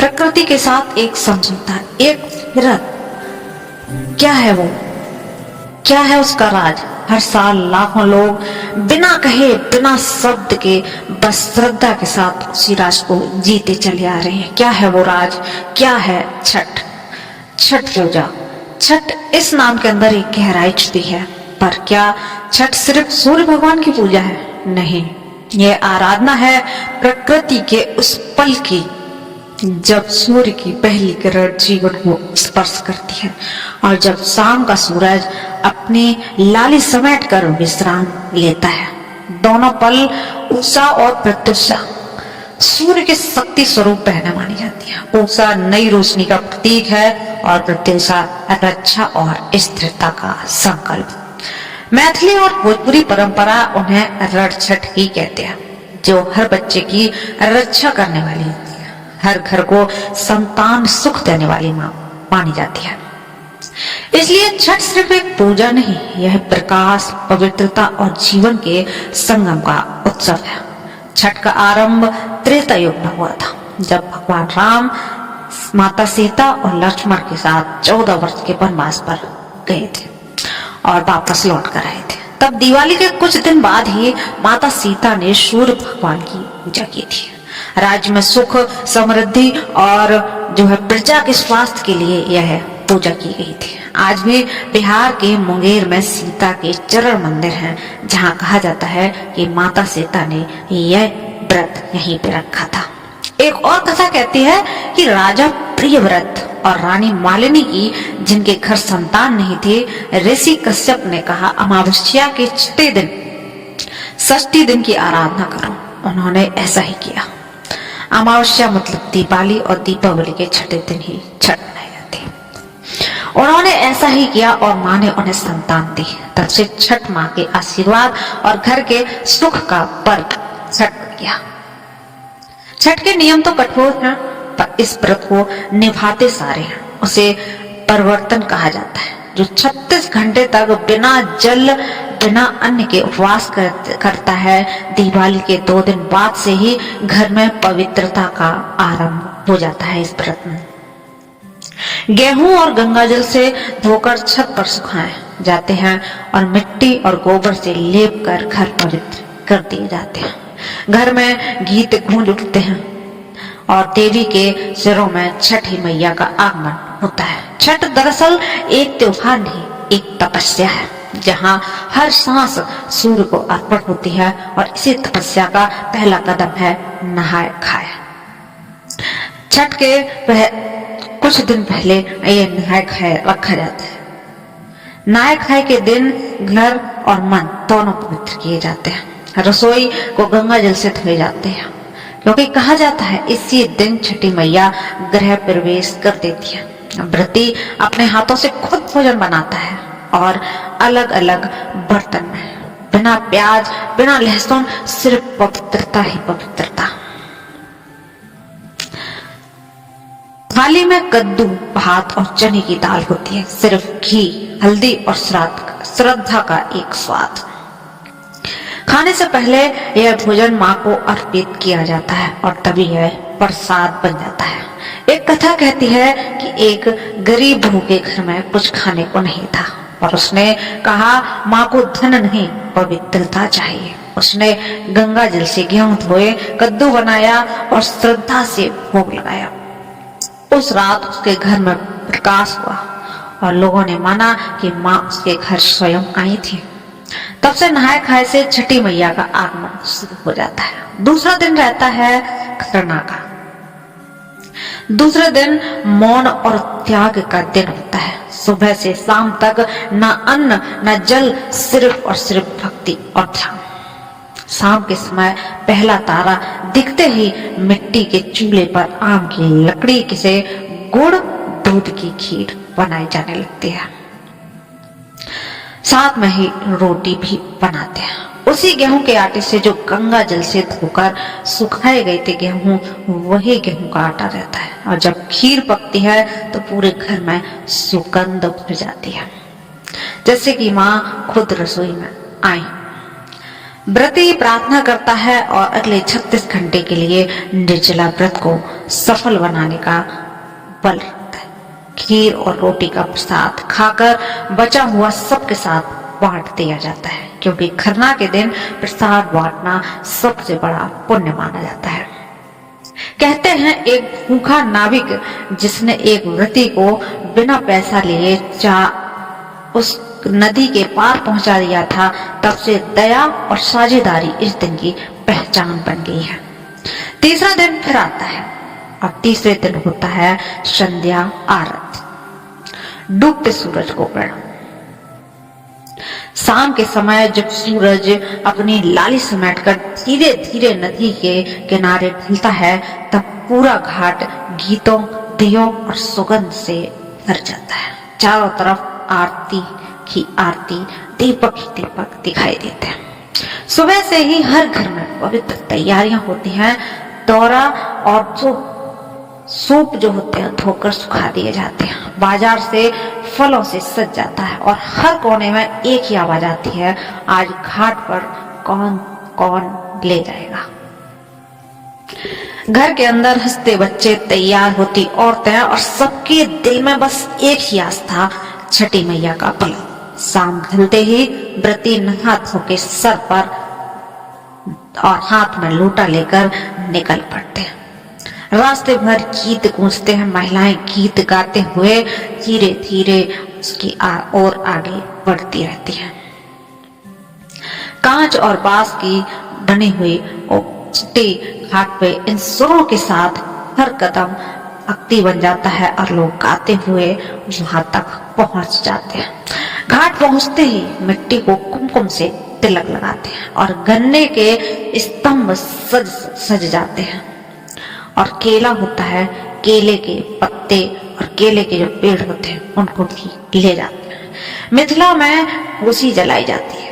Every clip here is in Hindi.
प्रकृति के साथ एक समझौता, एक फिरत। क्या है वो? क्या है उसका राज? हर साल लाखों लोग बिना कहे, बिना शब्द के, बस श्रद्धा के साथ उसी राज को जीते चले आ रहे हैं। क्या है वो राज? क्या है? छठ। छठ पूजा। छठ इस नाम के अंदर एक गहराई छुपी है। पर क्या छठ सिर्फ सूर्य भगवान की पूजा है? नहीं, यह आराधना है प्रकृति के उस पल की जब सूर्य की पहली किरण जीवन को स्पर्श करती है और जब शाम का सूरज अपनी लाली समेट कर विश्राम लेता है। दोनों पल उषा और प्रत्युषा सूर्य के शक्ति स्वरूप बहना मानी जाती है। उषा नई रोशनी का प्रतीक है और प्रत्युषा रक्षा और स्थिरता का संकल्प। मैथिली और भोजपुरी परंपरा उन्हें रण छठ ही कहते हैं, जो हर बच्चे की रक्षा करने वाली होती है, हर घर को संतान सुख देने वाली मां मानी जाती है। इसलिए छठ सिर्फ एक पूजा नहीं, यह प्रकाश, पवित्रता और जीवन के संगम का उत्सव है। छठ का आरंभ त्रेता युग में हुआ था, जब भगवान राम माता सीता और लक्ष्मण के साथ 14 वर्ष के वनवास पर गए थे और वापस लौट कर आए थे। तब दिवाली के कुछ दिन बाद ही माता सीता ने सूर्य भगवान की पूजा की थी। राज्य में सुख, समृद्धि और जो है प्रजा के स्वास्थ्य के लिए यह पूजा की गई थी। आज भी बिहार के मुंगेर में सीता के चरण मंदिर हैं, जहां कहा जाता है कि माता सीता ने यह व्रत यहीं पे रखा था। एक और कथा कहती है कि राजा प्रियव्रत और रानी मालिनी की, जिनके घर संतान नहीं थे, ऋषि कश्यप ने कहा अमावस्या के छठे दिन, षष्ठी दिन की आराधना करो। उन्होंने ऐसा ही किया। अमावस्या मतलब दीपावली और दीपावली के छठे दिन ही छठ मनाई जाती है। उन्होंने ऐसा ही किया और माँ ने उन्हें संतान दी। तब से छठ माँ के आशीर्वाद और घर के सुख का पर्व छठ किया। छठ के नियम तो कठोर हैं, पर इस व्रत को निभाते सारे हैं। उसे परिवर्तन कहा जाता है, जो 36 घंटे तक बिना जल बिना अन्न के उपवास करता है। दिवाली के 2 दिन बाद से ही घर में पवित्रता का आरंभ हो जाता है। इस व्रत में गेहूं और गंगा जल से धोकर छत पर सुखाए जाते हैं और मिट्टी और गोबर से लेप कर घर पवित्र कर दिए जाते हैं। घर में गीत गूंज उठते हैं और देवी के सिरों में छठी मैया का आगमन होता है। छठ दरअसल एक त्योहार नहीं, एक तपस्या है, जहाँ हर सांस सूर्य को अर्पण होती है और इसी तपस्या का पहला कदम है नहाए खाए। छठ के कुछ दिन पहले ये नहाए खाए रखा जाता है। नहाए खाए के दिन घर और मन दोनों पवित्र किए जाते हैं। रसोई को गंगा जल से धोए जाते हैं, क्योंकि कहा जाता है इसी दिन छठी मैया गृह प्रवेश कर देती है। व्रती अपने हाथों से खुद भोजन बनाता है और अलग अलग बर्तन में, बिना प्याज, बिना लहसुन, सिर्फ पवित्रता ही पवित्रता। थाली में कद्दू, भात और चने की दाल होती है। सिर्फ घी, हल्दी और श्रद्धा का एक स्वाद। खाने से पहले यह भोजन माँ को अर्पित किया जाता है और तभी यह प्रसाद बन जाता है। एक कथा कहती है कि एक गरीब बहू के घर में कुछ खाने को नहीं था और उसने कहा माँ को धन नहीं, पवित्रता चाहिए। उसने गंगा जल से गेहूं धोए, कद्दू बनाया और श्रद्धा से भोग लगाया। उस रात उसके घर में प्रकाश हुआ और लोगों ने माना कि माँ उसके घर स्वयं आई थी। तब से नहाए खाए से छठी मैया का आगमन शुरू हो जाता है। दूसरा दिन रहता है खरना का। दूसरे दिन मौन और त्याग का दिन होता है। सुबह से शाम तक न अन्न न जल, सिर्फ और सिर्फ भक्ति और ध्यान। शाम के समय पहला तारा दिखते ही मिट्टी के चूल्हे पर आम की लकड़ी से गुड़ दूध की खीर बनाई जाने लगती है। साथ में ही रोटी भी बनाते हैं। उसी गेहूं के आटे से जो गंगा जल से धोकर सुखाए गए थे गेहूं, वही गेहूं का आटा रहता है और जब खीर पकती है तो पूरे घर में सुगंध भर जाती है, जैसे कि माँ खुद रसोई में आई। व्रती प्रार्थना करता है और अगले 36 घंटे के लिए निर्जला व्रत को सफल बनाने का बल रखता है। खीर और रोटी का प्रसाद खाकर बचा हुआ सबके साथ बांट दिया जाता है, क्योंकि खरना के दिन प्रसाद बांटना सबसे बड़ा पुण्य माना जाता है। कहते हैं एक भूखा नाविक जिसने एक व्रती को बिना पैसा लिए उस नदी के पार पहुंचा दिया था, तब से दया और साझेदारी इस दिन की पहचान बन गई है। तीसरा दिन फिर आता है और तीसरे दिन होता है संध्या आरती, डूबते सूरज को प्रणाम। शाम के समय जब सूरज अपनी लाली समेटकर धीरे धीरे नदी के किनारे ढलता है, तब पूरा घाट गीतों, दियों और सुगंध से भर जाता है। चारों तरफ आरती की आरती, दीपक ही दीपक दिखाई देते हैं। सुबह से ही हर घर में पवित्र तैयारियां होती हैं। दौरा और सूप जो होते हैं धोकर सुखा दिए जाते हैं। बाजार से फलों से सज जाता है और हर कोने में एक ही आवाज आती है, आज घाट पर कौन कौन ले जाएगा। घर के अंदर हंसते बच्चे, तैयार होती औरतें और सबके दिल में बस एक ही आस्था, छठी मैया का पलक। शाम ढलते ही व्रती नहा धो के सर पर और हाथ में लोटा लेकर निकल पड़ते हैं। रास्ते भर गीत गूंजते हैं। महिलाएं गीत गाते हुए धीरे धीरे उसकी ओर आगे बढ़ती रहती हैं। कांच और बांस की बनी हुई छठी घाट पे इन सुरों के साथ हर कदम भक्ति बन जाता है और लोग गाते हुए वहां तक पहुंच जाते हैं। घाट पहुंचते ही मिट्टी को कुमकुम से तिलक लगाते हैं और गन्ने के स्तंभ सज जाते हैं और केला होता है, केले के पत्ते और केले के जो पेड़ होते हैं उनको भी ले जाते हैं। मिथिला में उसी जलाई जाती है।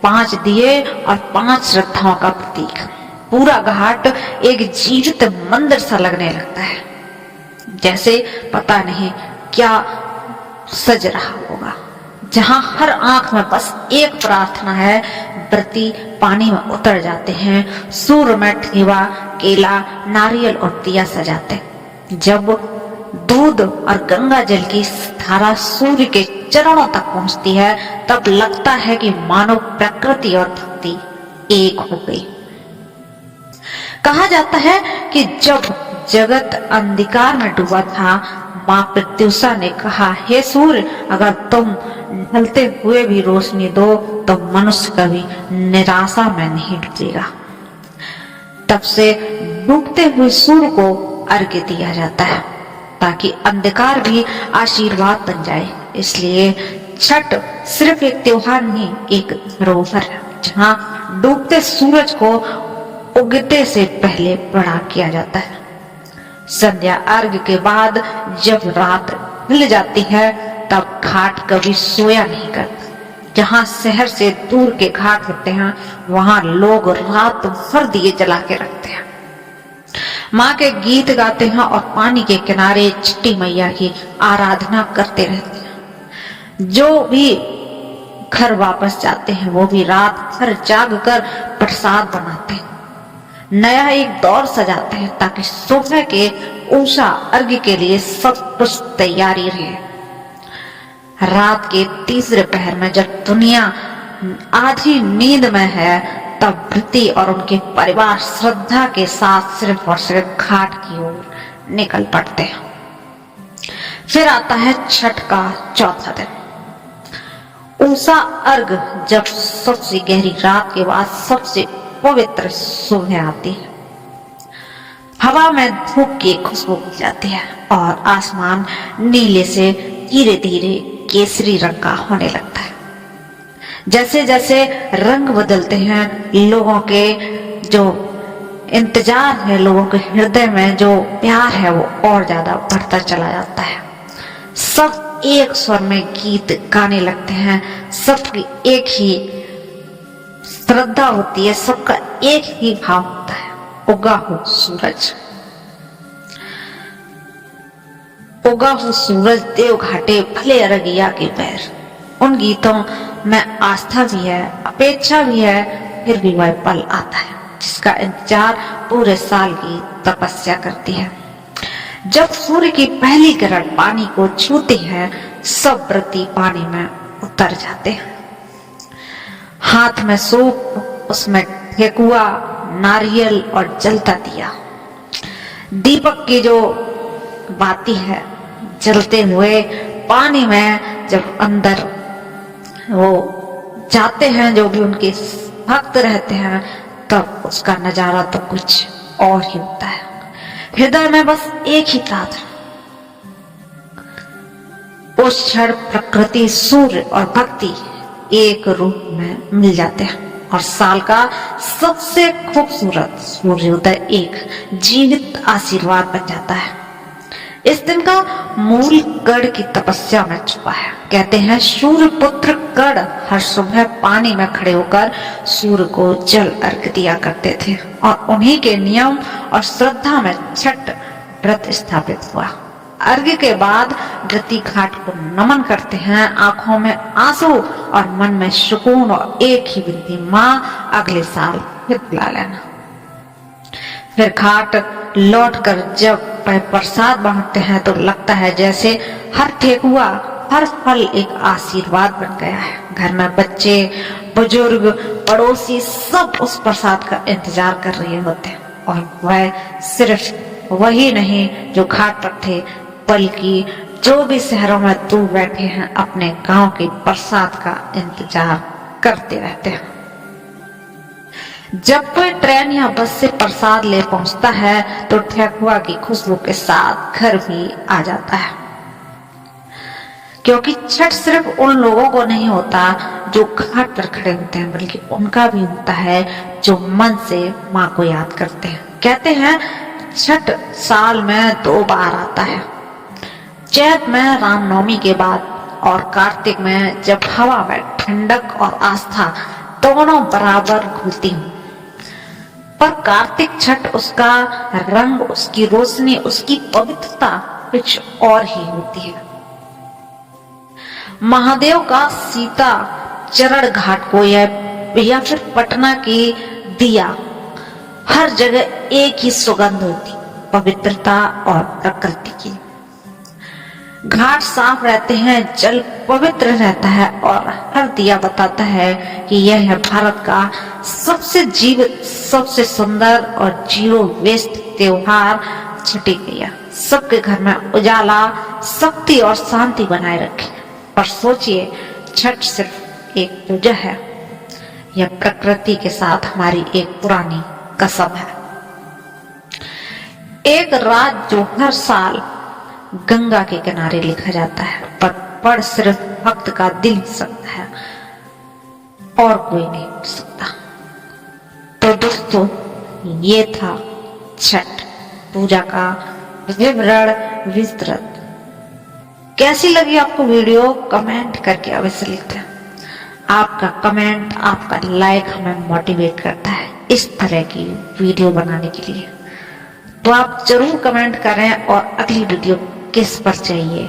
5 दिए और 5 श्रद्धाओं का प्रतीक। पूरा घाट एक जीवित मंदिर सा लगने लगता है, जैसे पता नहीं क्या सज रहा होगा, जहां हर आंख में बस एक प्रार्थना है। व्रती पानी में उतर जाते हैं। सूर्य में ठेवा, केला, नारियल और दिया सजाते हैं। जब दूध और गंगा जल की धारा सूर्य के चरणों तक पहुंचती है, तब लगता है कि मानव प्रकृति और भक्ति एक हो गई। कहा जाता है कि जब जगत अंधकार में डूबा था, माँ प्रत्युषा ने कहा, हे सूर्य, अगर तुम ढलते हुए भी रोशनी दो तो मनुष्य कभी निराशा में नहीं डूबेगा। तब से डूबते हुए सूर्य को अर्घ्य दिया जाता है ताकि अंधकार भी आशीर्वाद बन जाए। इसलिए छठ सिर्फ एक त्योहार नहीं, एक धरोहर है जहाँ डूबते सूरज को उगते से पहले प्रणाम किया जाता है। संध्या अर्घ के बाद जब रात ढल जाती है, तब घाट कभी सोया नहीं करता। जहाँ शहर से दूर के घाट होते हैं, वहां लोग रात भर दिए जला के रखते हैं, माँ के गीत गाते हैं और पानी के किनारे छठी मैया की आराधना करते रहते हैं। जो भी घर वापस जाते हैं, वो भी रात भर जाग कर प्रसाद बनाते हैं, नया एक दौर सजाते हैं ताकि सुबह के उषा अर्घ्य के लिए सब कुछ तैयारी रहे। रात के तीसरे पहर में जब दुनिया आधी नींद में है, तब व्रती और उनके परिवार श्रद्धा के साथ सिर्फ और सिर्फ घाट की ओर निकल पड़ते हैं। फिर आता है छठ का चौथा दिन, उषा अर्घ। जब सबसे गहरी रात के बाद सबसे पवित्र सुबह आती है, हवा में धूप की खुशबू मिल जाती है और आसमान नीले से धीरे धीरे केसरी रंग का होने लगता है। जैसे जैसे रंग बदलते हैं, लोगों के जो इंतजार है, लोगों के हृदय में जो प्यार है, वो और ज्यादा बढ़ता चला जाता है। सब एक स्वर में गीत गाने लगते हैं, सबकी एक ही श्रद्धा होती है, सबका एक ही भाव होता है, उगा हो सूरज। उगा हो सूरज देव घाटे भले अरगिया के पैर। उन गीतों में आस्था भी है, अपेक्षा भी है फिर भी वह पल आता है जिसका इंतजार पूरे साल की तपस्या करती है। जब सूर्य की पहली किरण पानी को छूती है, सब व्रती पानी में उतर जाते हैं। हाथ में सूप, उसमें ठेकुआ, नारियल और जलता दिया। दीपक की जो बाती है जलते हुए पानी में जब अंदर वो जाते हैं, जो भी उनके भक्त रहते हैं, तब उसका नजारा तो कुछ और ही होता है। हृदय में बस एक ही प्रार्थना, उस क्षण प्रकृति, सूर्य और भक्ति एक रूप में मिल जाते हैं और साल का सबसे खूबसूरत सूर्योदय एक जीवित आशीर्वाद बन जाता है। इस दिन का मूल गढ़ की तपस्या में छुपा है। कहते हैं सूर्य पुत्र गढ़ हर सुबह पानी में खड़े होकर सूर्य को जल अर्घ दिया करते थे और उन्हीं के नियम और श्रद्धा में छठ व्रत स्थापित हुआ। अर्घ के बाद व्रती घाट को नमन करते हैं, आंखों में आंसू और मन में सुकून और एक ही विनती, माँ अगले साल फिर बुला लेना। फिर घाट लौटकर जब प्रसाद बांटते हैं तो लगता है जैसे हर ठेकुआ, हर फल एक आशीर्वाद बन गया है। घर में बच्चे, बुजुर्ग, पड़ोसी सब उस प्रसाद का इंतजार कर रहे होते हैं और वह सिर्फ वही नहीं जो घाट पर थे, बल्कि जो भी शहरों में दूर बैठे हैं अपने गांव के प्रसाद का इंतजार करते रहते हैं। जब कोई ट्रेन या बस से प्रसाद ले पहुंचता है तो ठेकुआ की खुशबू के साथ घर भी आ जाता है, क्योंकि छठ सिर्फ उन लोगों को नहीं होता जो घाट पर खड़े होते हैं, बल्कि उनका भी होता है जो मन से माँ को याद करते हैं। कहते हैं छठ साल में 2 बार आता है, चैत में रामनवमी के बाद और कार्तिक में जब हवा में ठंडक और आस्था दोनों बराबर घुलती हूँ। पर कार्तिक छठ, उसका रंग, उसकी रोशनी, उसकी पवित्रता कुछ और ही होती है। महादेव का सीता चरण घाट को या फिर पटना की दिया, हर जगह एक ही सुगंध होती, पवित्रता और प्रकृति की। घाट साफ रहते हैं, जल पवित्र रहता है और हर दिया बताता है कि यह है भारत का सबसे जीवित, सबसे सुंदर और जीरो वेस्ट त्योहार छठी मैया। सबके घर में उजाला, शक्ति और शांति बनाए रखे। और सोचिए, छठ सिर्फ एक पूजा है, यह प्रकृति के साथ हमारी एक पुरानी कसम है। एक राज जो हर साल गंगा के किनारे लिखा जाता है, पर पढ़ सिर्फ भक्त का दिल सकता है और कोई नहीं पढ़ सकता। तो दोस्तों, ये था छठ पूजा का विवरण, विस्तृत। कैसी लगी आपको वीडियो, कमेंट करके अवश्य लिखते हैं। आपका कमेंट, आपका लाइक हमें मोटिवेट करता है इस तरह की वीडियो बनाने के लिए। तो आप जरूर कमेंट करें और अगली वीडियो किस पर चाहिए